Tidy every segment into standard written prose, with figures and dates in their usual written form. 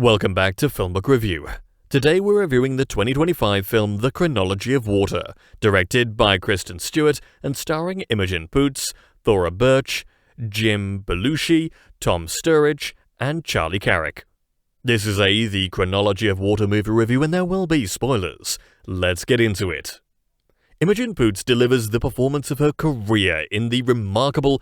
Welcome back to FilmBook Review. Today we're reviewing the 2025 film The Chronology of Water, directed by Kristen Stewart and starring Imogen Poots, Thora Birch, Jim Belushi, Tom Sturridge, and Charlie Carrick. This is The Chronology of Water movie review and there will be spoilers. Let's get into it. Imogen Poots delivers the performance of her career in the remarkable,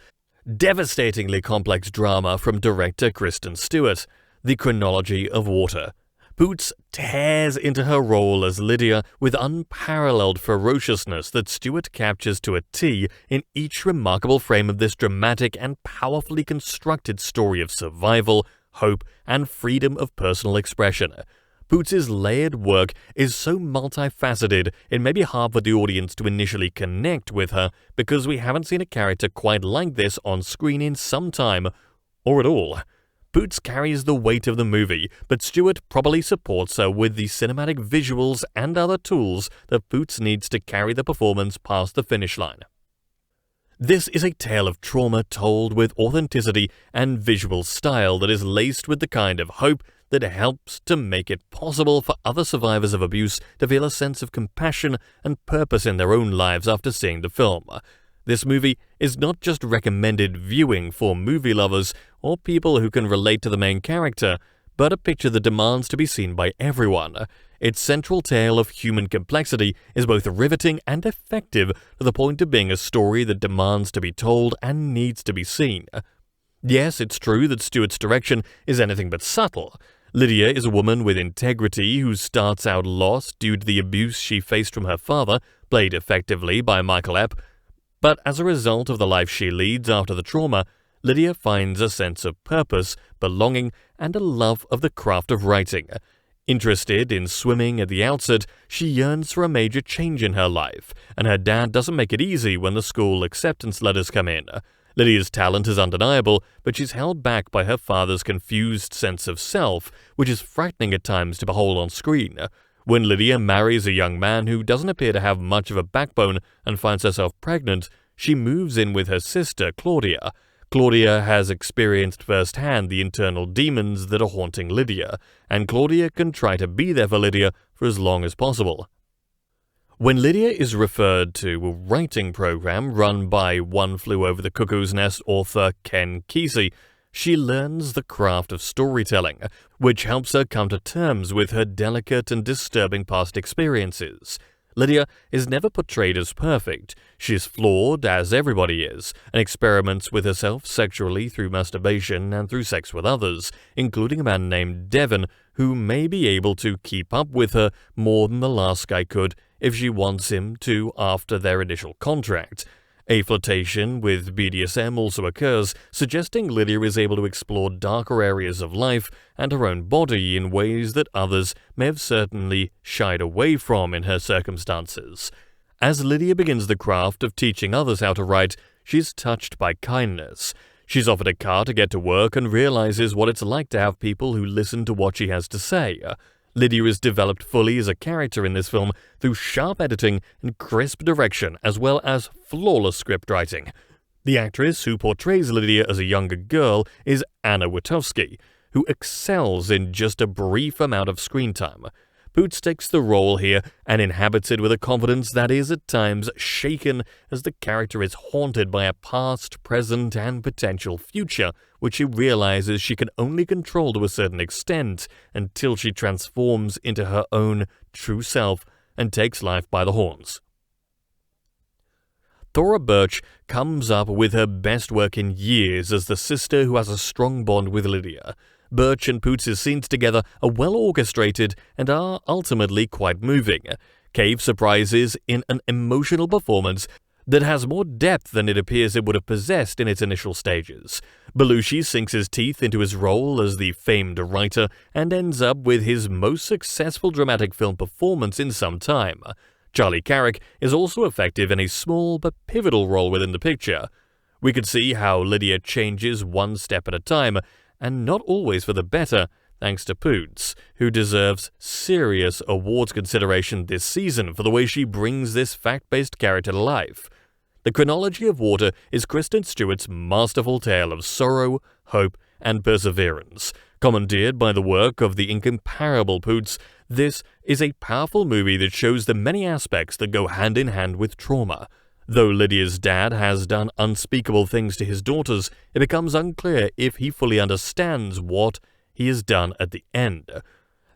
devastatingly complex drama from director Kristen Stewart, The Chronology of Water. Poots tears into her role as Lidia with unparalleled ferociousness that Stewart captures to a T in each remarkable frame of this dramatic and powerfully constructed story of survival, hope, and freedom of personal expression. Poots' layered work is so multifaceted it may be hard for the audience to initially connect with her because we haven't seen a character quite like this on screen in some time, or at all. Poots carries the weight of the movie, but Stewart probably supports her with the cinematic visuals and other tools that Poots needs to carry the performance past the finish line. This is a tale of trauma told with authenticity and visual style that is laced with the kind of hope that helps to make it possible for other survivors of abuse to feel a sense of compassion and purpose in their own lives after seeing the film. This movie is not just recommended viewing for movie lovers or people who can relate to the main character, but a picture that demands to be seen by everyone. Its central tale of human complexity is both riveting and effective to the point of being a story that demands to be told and needs to be seen. Yes, it's true that Stewart's direction is anything but subtle. Lidia is a woman with integrity who starts out lost due to the abuse she faced from her father, played effectively by Michael Epp. But as a result of the life she leads after the trauma, Lidia finds a sense of purpose, belonging, and a love of the craft of writing. Interested in swimming at the outset, she yearns for a major change in her life, and her dad doesn't make it easy when the school acceptance letters come in. Lidia's talent is undeniable, but she's held back by her father's confused sense of self, which is frightening at times to behold on screen. When Lidia marries a young man who doesn't appear to have much of a backbone and finds herself pregnant, she moves in with her sister, Claudia. Claudia has experienced firsthand the internal demons that are haunting Lidia, and Claudia can try to be there for Lidia for as long as possible. When Lidia is referred to a writing program run by One Flew Over the Cuckoo's Nest author Ken Kesey, she learns the craft of storytelling, which helps her come to terms with her delicate and disturbing past experiences. Lidia is never portrayed as perfect. She is flawed, as everybody is, and experiments with herself sexually through masturbation and through sex with others, including a man named Devon, who may be able to keep up with her more than the last guy could if she wants him to after their initial contract. A flirtation with BDSM also occurs, suggesting Lidia is able to explore darker areas of life and her own body in ways that others may have certainly shied away from in her circumstances. As Lidia begins the craft of teaching others how to write, she's touched by kindness. She's offered a car to get to work and realizes what it's like to have people who listen to what she has to say. Lidia is developed fully as a character in this film through sharp editing and crisp direction, as well as flawless script writing. The actress who portrays Lidia as a younger girl is Anna Witowski, who excels in just a brief amount of screen time. Poots takes the role here and inhabits it with a confidence that is at times shaken as the character is haunted by a past, present, and potential future, which she realizes she can only control to a certain extent until she transforms into her own true self and takes life by the horns. Thora Birch comes up with her best work in years as the sister who has a strong bond with Lidia. Birch and Poots' scenes together are well orchestrated and are ultimately quite moving. Cave surprises in an emotional performance that has more depth than it appears it would have possessed in its initial stages. Belushi sinks his teeth into his role as the famed writer and ends up with his most successful dramatic film performance in some time. Charlie Carrick is also effective in a small but pivotal role within the picture. We could see how Lidia changes one step at a time, and not always for the better, thanks to Poots, who deserves serious awards consideration this season for the way she brings this fact-based character to life. The Chronology of Water is Kristen Stewart's masterful tale of sorrow, hope, and perseverance. Commandeered by the work of the incomparable Poots, this is a powerful movie that shows the many aspects that go hand in hand with trauma. Though Lydia's dad has done unspeakable things to his daughters, it becomes unclear if he fully understands what he has done at the end.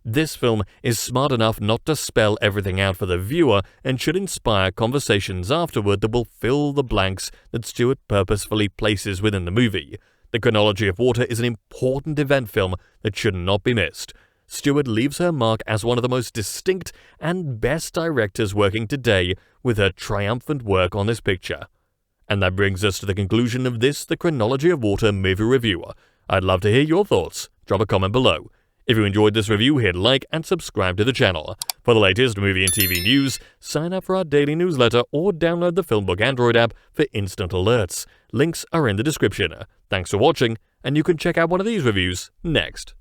This film is smart enough not to spell everything out for the viewer and should inspire conversations afterward that will fill the blanks that Stewart purposefully places within the movie. The Chronology of Water is an important event film that should not be missed. Stewart leaves her mark as one of the most distinct and best directors working today with her triumphant work on this picture. And that brings us to the conclusion of this, the Chronology of Water movie review. I'd love to hear your thoughts. Drop a comment below. If you enjoyed this review, hit like and subscribe to the channel. For the latest movie and TV news, sign up for our daily newsletter or download the FilmBook Android app for instant alerts. Links are in the description. Thanks for watching, and you can check out one of these reviews next.